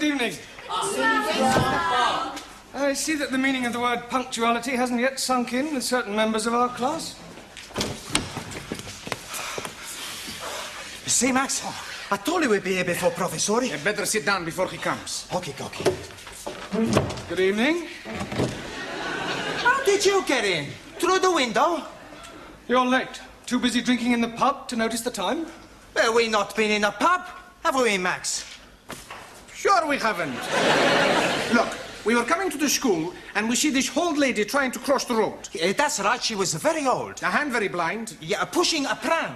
good evening. I see that the meaning of the word punctuality hasn't yet sunk in with certain members of our class. See, Max, I told you we'd be here before Professor. You'd better sit down before he comes. Okay. Good evening. How did you get in? Through the window? You're late. Too busy drinking in the pub to notice the time? Well, we not been in a pub, have we, Max? Sure we haven't. Look, we were coming to the school and we see this old lady trying to cross the road. That's right, she was very old. A hand very blind. Yeah, pushing a pram.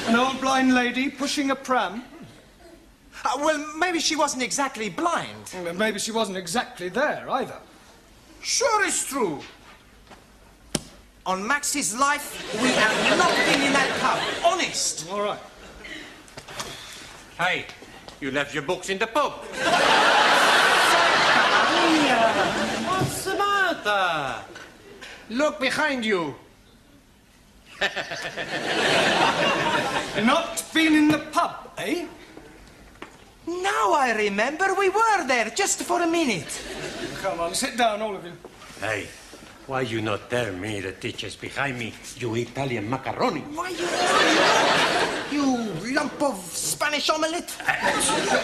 An old blind lady pushing a pram? Well, maybe she wasn't exactly blind. Well, maybe she wasn't exactly there, either. Sure it's true. On Max's life, we have not been in that pub. Honest. All right. Hey, you left your books in the pub. What's the matter? Look behind you. Not been in the pub, eh? Now I remember we were there just for a minute. Come on, sit down, all of you. Hey, why you not tell me the teacher's behind me, you Italian macaroni? Why you lump of Spanish omelette?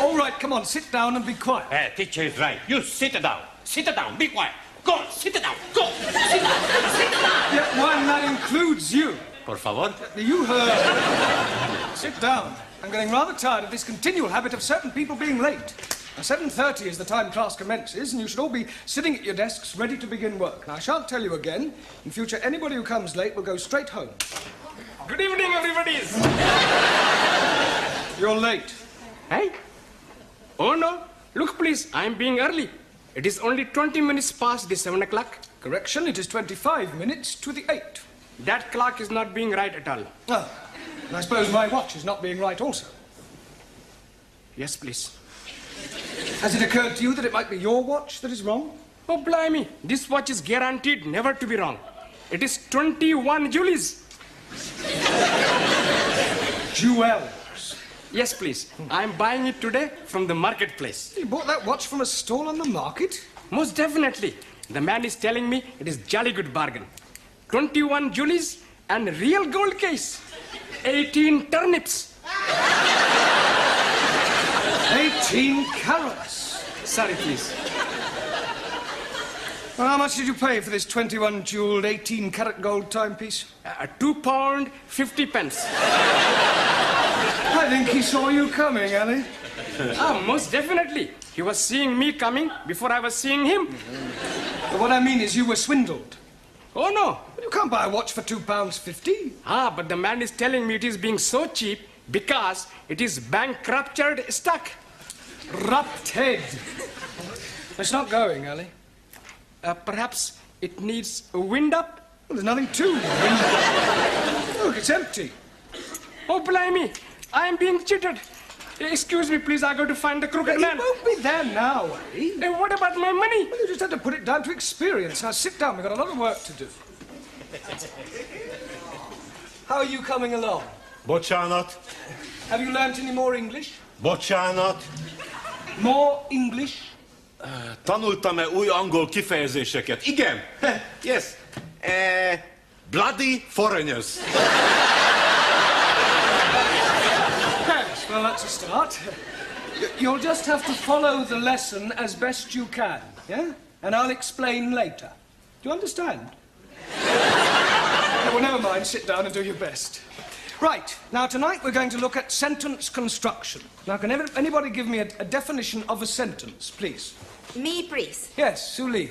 All right, come on, sit down and be quiet. Teacher is right. You sit down. Sit down. Be quiet. Go on, sit down. Go. Sit down. Sit down. Yeah, well, that includes you. Por favor. You heard. Sit down. I'm getting rather tired of this continual habit of certain people being late. Now, 7:30 is the time class commences, and you should all be sitting at your desks ready to begin work. Now, I shan't tell you again. In future, anybody who comes late will go straight home. Good evening, everybody. You're late. Hey? Oh, no. Look, please, I'm being early. It is only 20 minutes past the 7 o'clock. Correction, it is 25 minutes to the 8. That clock is not being right at all. Oh, and I suppose my watch is not being right also. Yes, please. Has it occurred to you that it might be your watch that is wrong? Oh, blimey. This watch is guaranteed never to be wrong. It is 21 Julies. Jewels. Yes, please. I'm buying it today from the marketplace. You bought that watch from a stall on the market? Most definitely. The man is telling me it is jolly good bargain. 21 Julies and real gold case. 18 turnips. 18 carats. Sorry, please. Well, how much did you pay for this 21 jeweled 18 carat gold timepiece? £2 50 pence. I think he saw you coming, Ali. Most definitely. He was seeing me coming before I was seeing him. But what I mean is you were swindled. Oh, no. You can't buy a watch for £2.50. But the man is telling me it is being so cheap because it is bankrupted stock. Rupted. It's not going, Ali. Perhaps it needs a wind up. Well, there's nothing to it. Look, it's empty. Oh, blimey. I am being cheated. Excuse me, please. I got to find the crooked man. It won't be there now, eh? What about my money? Well, you just had to put it down to experience. Now, sit down. We've got a lot of work to do. How are you coming along? Bocsánat. Have you learnt any more English? Bocsánat. More English? Tanultam-e új angol kifejezéseket? Igen. Yes. Bloody foreigners. Yes, well, that's a start. You'll just have to follow the lesson as best you can, yeah? And I'll explain later. Do you understand? Well, never mind. Sit down and do your best. Right. Now, tonight we're going to look at sentence construction. Now, can anybody give me a definition of a sentence, please? Me, please. Yes, Suli.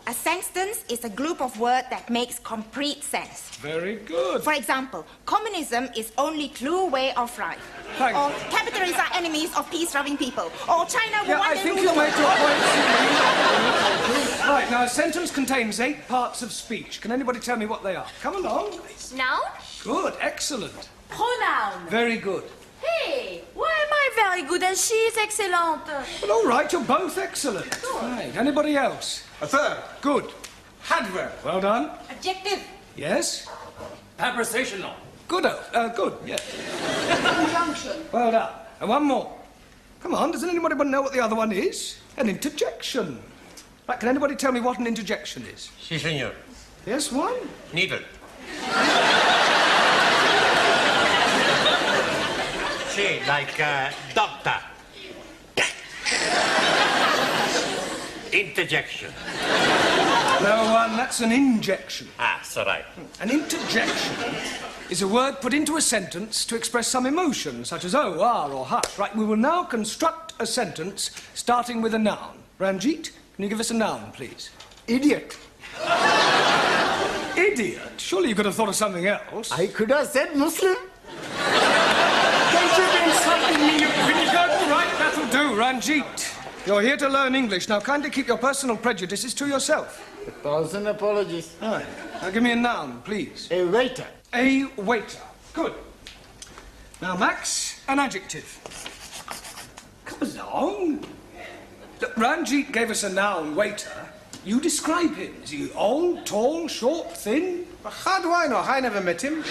A sentence is a group of words that makes complete sense. Very good. For example, communism is only true way of life. Thank Or you. capitalists are enemies of peace-loving people. Or China will Yeah, one I day think rule you'll the make your world. point, Suli. Right, now, a sentence contains 8 parts of speech. Can anybody tell me what they are? Come along. Noun? Good, excellent. Pronoun. Very good. Hey, why am I very good and she is excellent? Well, all right, you're both excellent. Right, anybody else? A third. Good. Adverb. Well done. Adjective. Yes? Prepositional. Good, good, yeah. Conjunction. Well done. And one more. Come on, doesn't anybody know what the other one is? An interjection. Right, can anybody tell me what an interjection is? Si, senor. Yes, one? Needle. Si, like doctor. Interjection. No, one, that's an injection. Ah, so right. An interjection is a word put into a sentence to express some emotion, such as oh, ah, or hush. Right, we will now construct a sentence starting with a noun. Ranjit, can you give us a noun, please? Idiot. Idiot? Surely you could have thought of something else. I could have said Muslim. Don't you be insulting me, you vinegar. Right, that'll do, Ranjit. You're here to learn English. Now, kindly keep your personal prejudices to yourself. 1,000 apologies. Right. Now, give me a noun, please. A waiter. A waiter. Good. Now, Max, an adjective. Come along. Look, Ranjit gave us a noun, waiter. You describe him. Is he old, tall, short, thin? How do I know? I never met him.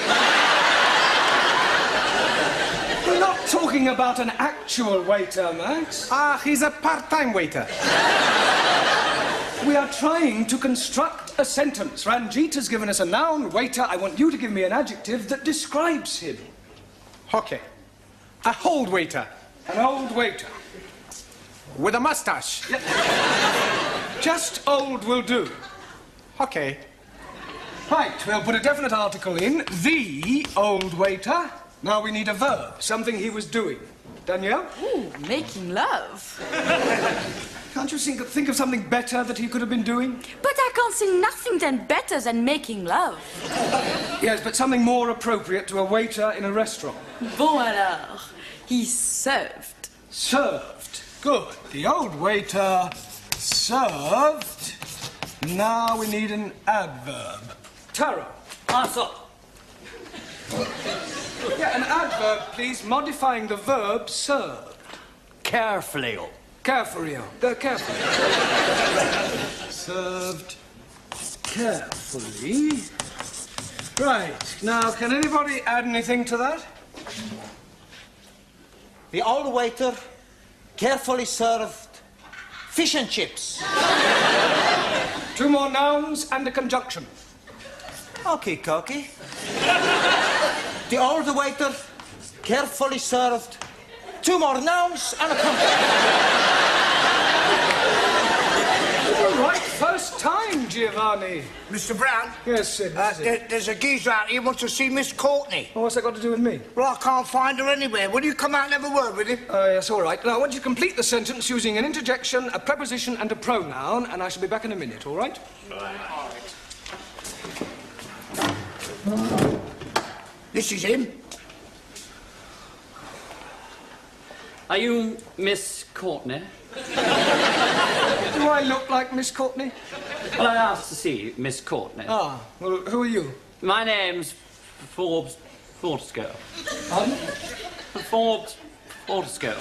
We're not talking about an actual waiter, Max. Ah, he's a part-time waiter. We are trying to construct a sentence. Ranjit has given us a noun, waiter. I want you to give me an adjective that describes him. Okay. A old waiter. An old waiter. With a mustache. Just old will do. Okay. Right, we'll put a definite article in. The old waiter. Now we need a verb, something he was doing. Danielle? Ooh, making love. Can't you think of something better that he could have been doing? But I can't see nothing then better than making love. Yes, but something more appropriate to a waiter in a restaurant. Bon alors, he served. Served. Good. The old waiter served. Now we need an adverb. Tara. Also. Yeah, an adverb, please, modifying the verb served. Carefully. Carefully. Carefully. Served carefully. Right. Now, can anybody add anything to that? The old waiter carefully served fish and chips. Two more nouns and a conjunction. Okay, Cokie. The old waiter carefully served two more nouns and a All right, first time, Giovanni. Mr. Brown? Yes, Sid. This is it. There's a geezer out here who wants to see Miss Courtney. Well, what's that got to do with me? Well, I can't find her anywhere. Will you come out and have a word with him? Yes, all right. Now, I want you to complete the sentence using an interjection, a preposition, and a pronoun, and I shall be back in a minute, all right? This is him. Are you Miss Courtney? Do I look like Miss Courtney? Well, I asked to see Miss Courtney. Ah, well, who are you? My name's Forbes Fortescue. Pardon? Forbes Fortescue.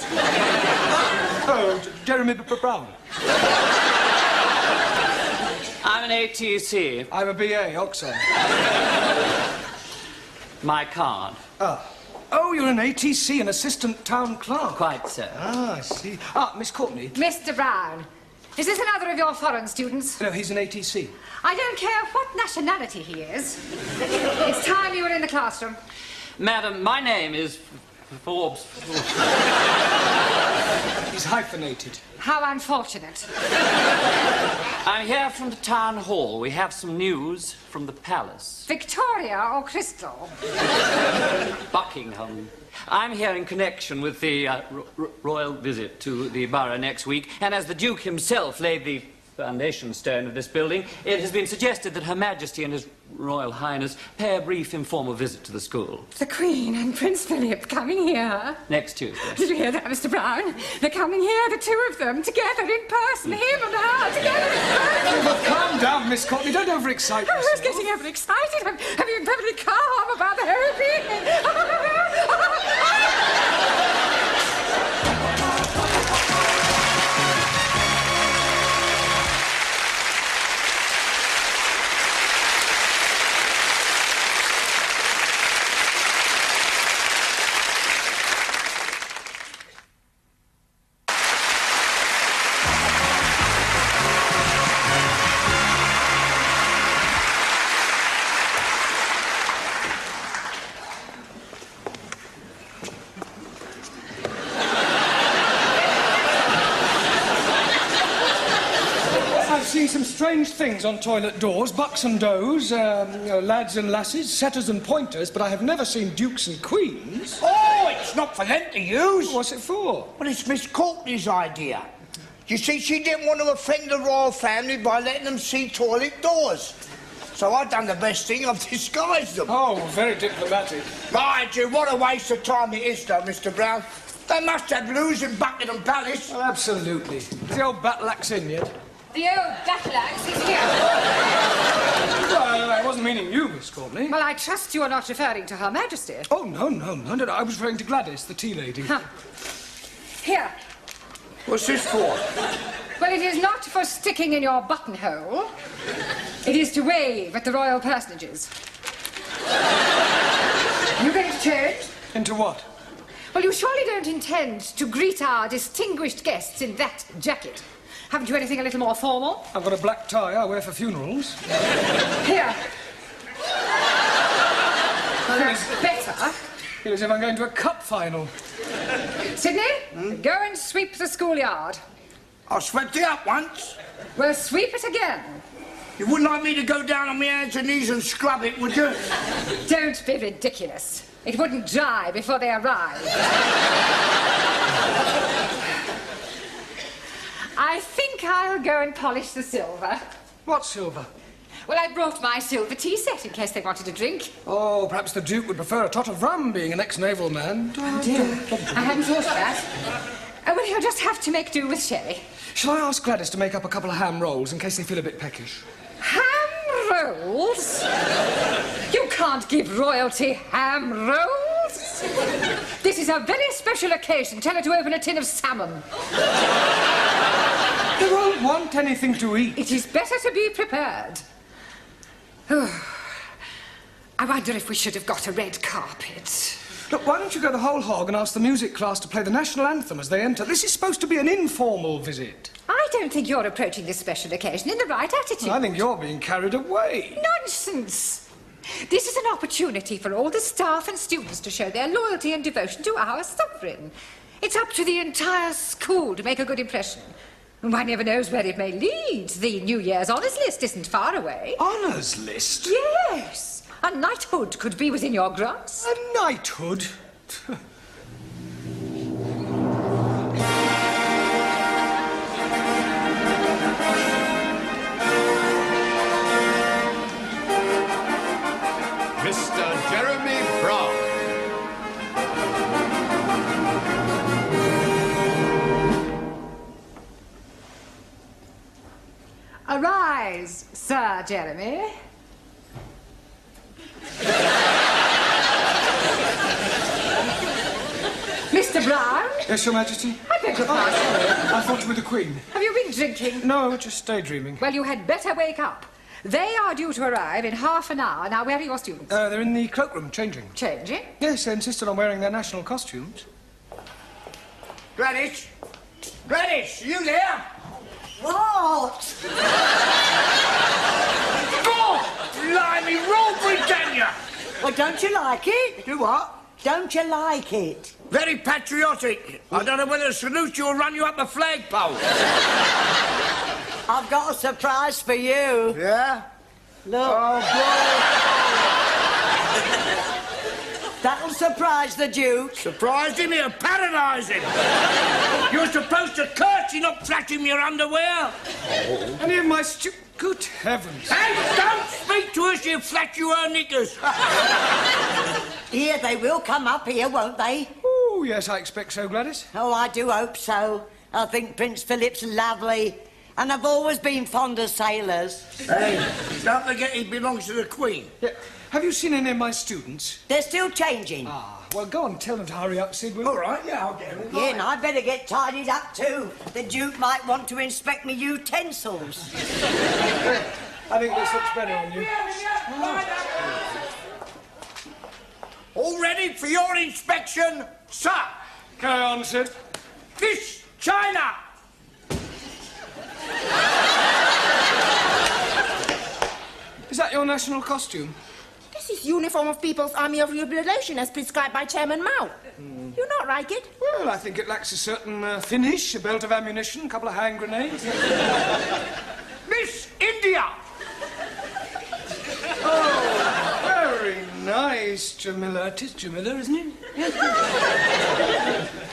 Oh, Jeremy Brown. I'm an ATC. I'm a BA, Oxon. My card. Oh, you're an ATC, an assistant town clerk. Quite so. Ah, I see. Ah, Miss Courtney. Mr. Brown, is this another of your foreign students? No, he's an ATC. I don't care what nationality he is. It's time you were in the classroom. Madam, my name is Forbes. He's hyphenated. How unfortunate. I'm here from the town hall. We have some news from the palace. Victoria or Crystal? Buckingham. I'm here in connection with the royal visit to the borough next week, and as the Duke himself laid the foundation stone of this building, it has been suggested that Her Majesty and His Royal Highness pay a brief informal visit to the school. The Queen and Prince Philip coming here. Next Tuesday. Did you hear that, Mr. Brown? They're coming here, the two of them, together in person, him and her, together in person. But calm down, Miss Courtney. Don't overexcite I was yourself. getting overexcited. I'm being perfectly calm about the whole thing. strange things on toilet doors. Bucks and does, lads and lasses, setters and pointers, but I have never seen dukes and queens. Oh, it's not for them to use. What's it for? Well, it's Miss Courtney's idea. You see, she didn't want to offend the royal family by letting them see toilet doors. So I've done the best thing, I've disguised them. Oh, very diplomatic. Mind you, what a waste of time it is, though, Mr. Brown. They must have loos in Buckingham Palace. Oh, absolutely. Is the old battle axe in yet? The old battle axe is here. Well, I wasn't meaning you, Miss Courtney. Well, I trust you are not referring to Her Majesty. Oh, no. I was referring to Gladys, the tea lady. Huh. Here. What's this for? Well, it is not for sticking in your buttonhole. It is to wave at the royal personages. You going to change? Into what? Well, you surely don't intend to greet our distinguished guests in that jacket. Haven't you anything a little more formal? I've got a black tie I wear for funerals. Here. Well, that's better. Feel as if I'm going to a cup final. Sydney, go and sweep the schoolyard. I swept it up once. We'll sweep it again. You wouldn't like me to go down on my hands and knees and scrub it, would you? Don't be ridiculous. It wouldn't dry before they arrived. I think I'll go and polish the silver. What silver? Well, I brought my silver tea set in case they wanted a drink. Oh, perhaps the Duke would prefer a tot of rum, being an ex-naval man. I hadn't thought of that. Oh, well, he'll just have to make do with sherry. Shall I ask Gladys to make up a couple of ham rolls in case they feel a bit peckish? Ham rolls? You can't give royalty ham rolls. This is a very special occasion. Tell her to open a tin of salmon. They won't want anything to eat. It is better to be prepared. I wonder if we should have got a red carpet. Look, why don't you go the whole hog and ask the music class to play the national anthem as they enter? This is supposed to be an informal visit. I don't think you're approaching this special occasion in the right attitude. I think you're being carried away. Nonsense! This is an opportunity for all the staff and students to show their loyalty and devotion to our sovereign. It's up to the entire school to make a good impression. One never knows where it may lead. The New Year's honours list isn't far away. Honours list? Yes. A knighthood could be within your grasp. A knighthood? Mr. Jeremy Brown. Arise, Sir Jeremy. Mr. Brown? Yes, Your Majesty? I beg your pardon. I thought you were the Queen. Have you been drinking? No, just daydreaming. Well, you had better wake up. They are due to arrive in half an hour. Now, where are your students? They're in the cloakroom, changing. Changing? Yes, they insisted on wearing their national costumes. Gladys? Gladys, you there? What? God! Blimey, Rule Britannia! Well, don't you like it? Do what? Don't you like it? Very patriotic. I don't know whether to salute you or run you up a flagpole. I've got a surprise for you. Yeah? Look. Oh, That'll surprise the Duke. surprised him, he'll paralyse him. You're supposed to curtsy, not flash him your underwear. Any of my Good heavens. Hey, don't speak to her, she'll flash you her knickers. Here, they will come up here, won't they? Oh, yes, I expect so, Gladys. Oh, I do hope so. I think Prince Philip's lovely. And I've always been fond of sailors. Hey, don't forget he belongs to the Queen. Yeah. Have you seen any of my students? They're still changing. Ah, well, go on, tell them to hurry up, Sid. All right, yeah, I'll get them. Yeah, and I'd better get tidied up too. The Duke might want to inspect me utensils. I think this looks better on you. All ready for your inspection, sir? Carry on, Sid. This China. Is that your national costume? This is uniform of People's Army of Liberation as prescribed by Chairman Mao. You not like it? Well, I think it lacks a certain finish, a belt of ammunition, a couple of hand grenades. Miss is Jamila. It is Jamila, isn't it?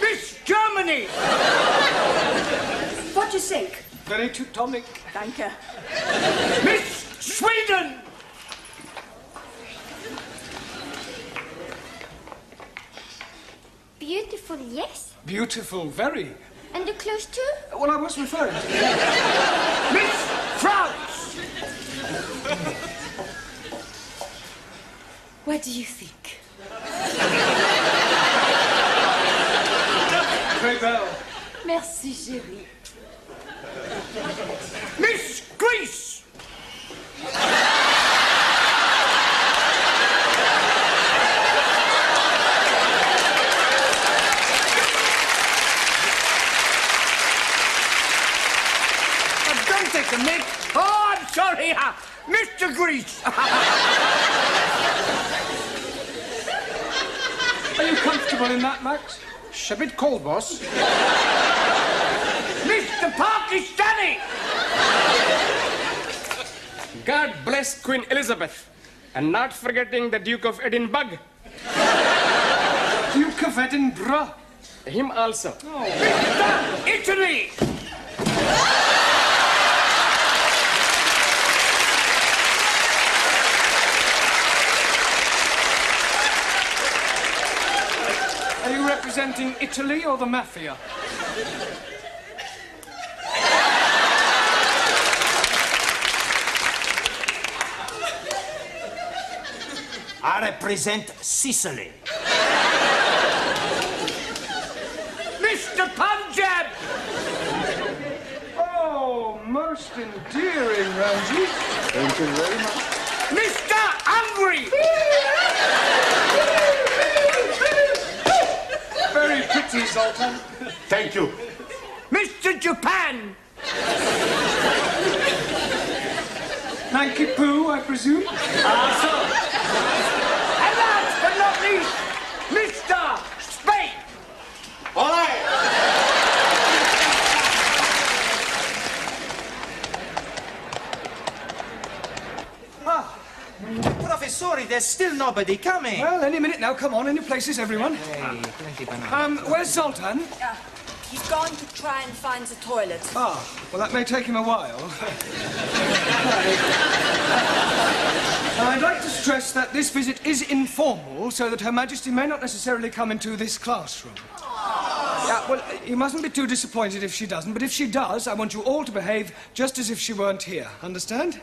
Miss Germany! What do you think? Very Teutonic. Danke. Miss Sweden! Beautiful, yes. Beautiful, very. And the clothes too? Well, I was referring to... Miss France! What do you think? Très belle. Merci, chérie. Miss Greece! Don't take the mic. Oh, I'm sorry, Mr. Greece. Are you comfortable in that, Max? It's a bit cold, boss. Mr. Pakistani! God bless Queen Elizabeth. And not forgetting the Duke of Edinburgh. Duke of Edinburgh. Him also. Mr. Italy! Are you representing Italy or the mafia? I represent Sicily. Mr. Punjab! Oh, most endearing, Ramsey. Thank you very much. Mr. Hungary! Very pretty, Zoltan. Thank you. Mr. Japan! Nanky Poo, I presume? And last but not least, Mr. Spain! All right. Professori, there's still nobody coming. Well, any minute now. Come on, in your places, everyone. Hey, plenty banana. Where's Zoltan? He's gone to try and find the toilet. Ah, well, that may take him a while. I'd like to stress that this visit is informal, so that Her Majesty may not necessarily come into this classroom. Yeah, well, you mustn't be too disappointed if she doesn't, but if she does, I want you all to behave just as if she weren't here. Understand?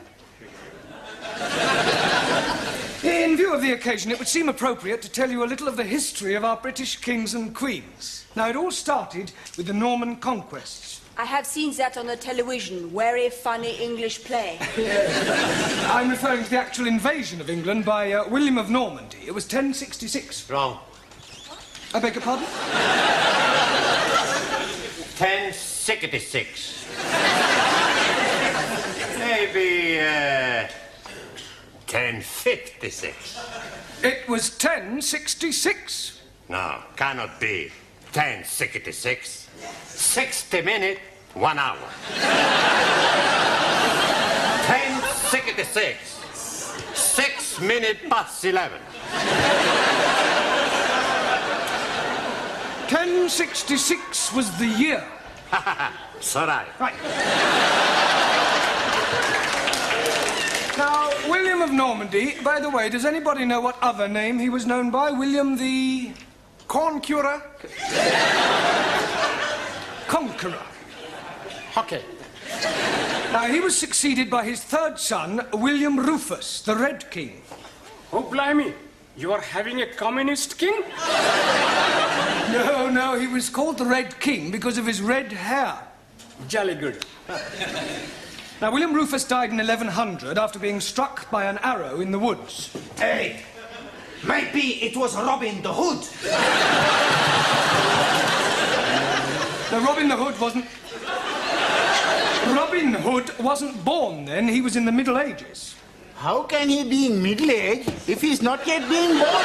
In view of the occasion, it would seem appropriate to tell you a little of the history of our British kings and queens. Now, it all started with the Norman conquests. I have seen that on the television. Very funny English play. I'm referring to the actual invasion of England by William of Normandy. It was 1066. Wrong. I beg your pardon? 1066. Maybe 1056. It was 1066. No, cannot be 1066. 60 minutes, 1 hour. 1066. 6 minutes past 11. 1066 was the year. So right. Right. Now, William of Normandy, by the way, does anybody know what other name he was known by? William the... Corn curer. Conqueror. Okay. Now, he was succeeded by his third son, William Rufus, the Red King. Oh, blimey. You are having a communist king? No, he was called the Red King because of his red hair. Jolly good. Now, William Rufus died in 1100 after being struck by an arrow in the woods. Hey, maybe it was Robin the Hood. Now, Robin Hood wasn't born then. He was in the Middle Ages. How can he be in middle age if he's not yet been born?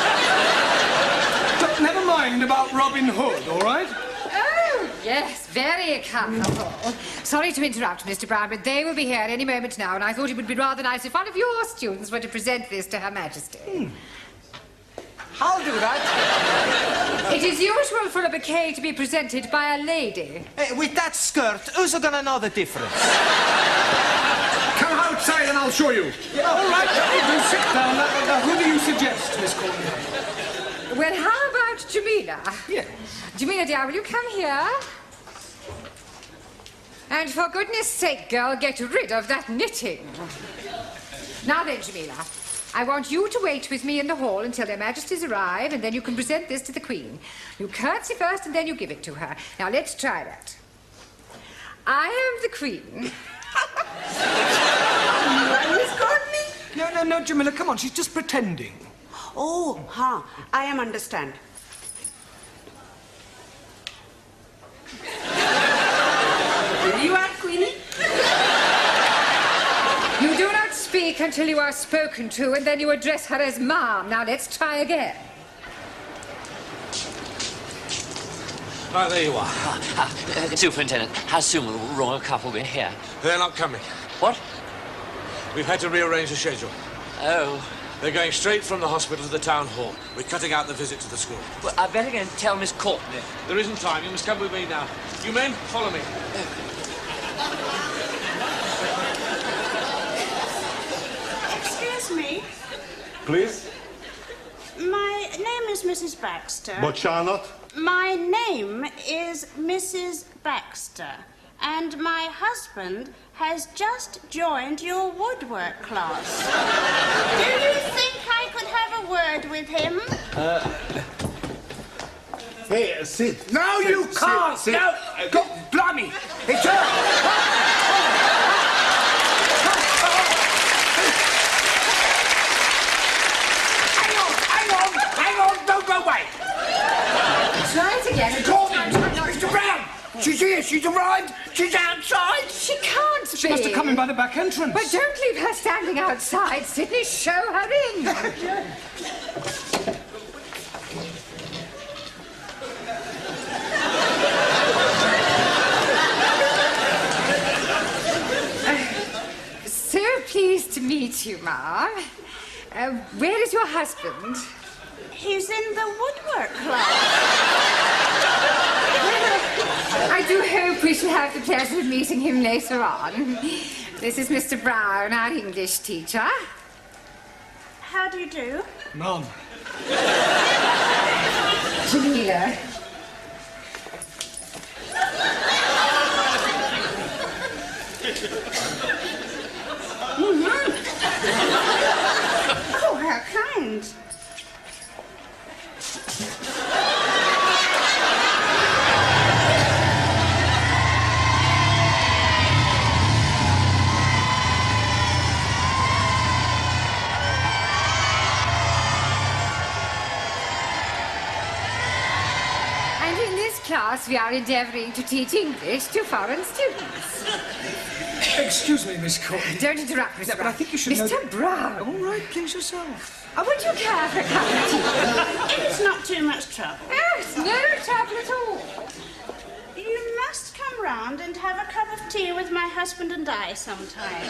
But never mind about Robin Hood, all right? Oh, yes, very colourful. Sorry to interrupt, Mr. Brown, but they will be here any moment now, and I thought it would be rather nice if one of your students were to present this to Her Majesty. I'll do that. It is usual for a bouquet to be presented by a lady. With that skirt, who's gonna know the difference? Come outside and I'll show you. Yeah, all right, do sit down. Now, who do you suggest, Miss Courtney? Well, how about Jamila? Yes. Jamila, dear, will you come here? And for goodness sake, girl, get rid of that knitting. Now then, Jamila, I want you to wait with me in the hall until their majesties arrive, and then you can present this to the Queen. You curtsy first, and then you give it to her. Now, let's try that. I am the Queen. Miss Courtney? No, Jamila, come on, she's just pretending. Oh, I am understand. You are Queenie? You do not speak until you are spoken to, and then you address her as Mom. Now, let's try again. Right, there you are. Superintendent, how soon will the royal couple be here? They're not coming. What? We've had to rearrange the schedule. Oh. They're going straight from the hospital to the town hall. We're cutting out the visit to the school. Well, I better go and tell Miss Courtney. There isn't time. You must come with me now. You men, follow me. Excuse me. Please? My name is Mrs. Baxter. But Charlotte? My name is Mrs. Baxter. And my husband has just joined your woodwork class. Do you think I could have a word with him? Hey, sit. No, you can't. Sit. No. Go, blimey. It's her. Hang on. Don't go away. Try it again. Mr. Brown. She's here. She's arrived. She's outside. She can't be. She must have come in by the back entrance. But don't leave her standing outside, Sidney. Show her in. So pleased to meet you, Ma. Where is your husband? He's in the woodwork class. I do hope we shall have the pleasure of meeting him later on. This is Mr. Brown, our English teacher. How do you do? Mom. Jamila. Oh, how kind. And in this class, we are endeavouring to teach English to foreign students. Excuse me, Miss Courtney. Don't interrupt, Mr. Yeah, but I think you should know... Mr. Brown. All right, please yourself. Would you care for a cup of tea? It's not too much trouble. Oh, it's no trouble at all. You must come round and have a cup of tea with my husband and I sometime.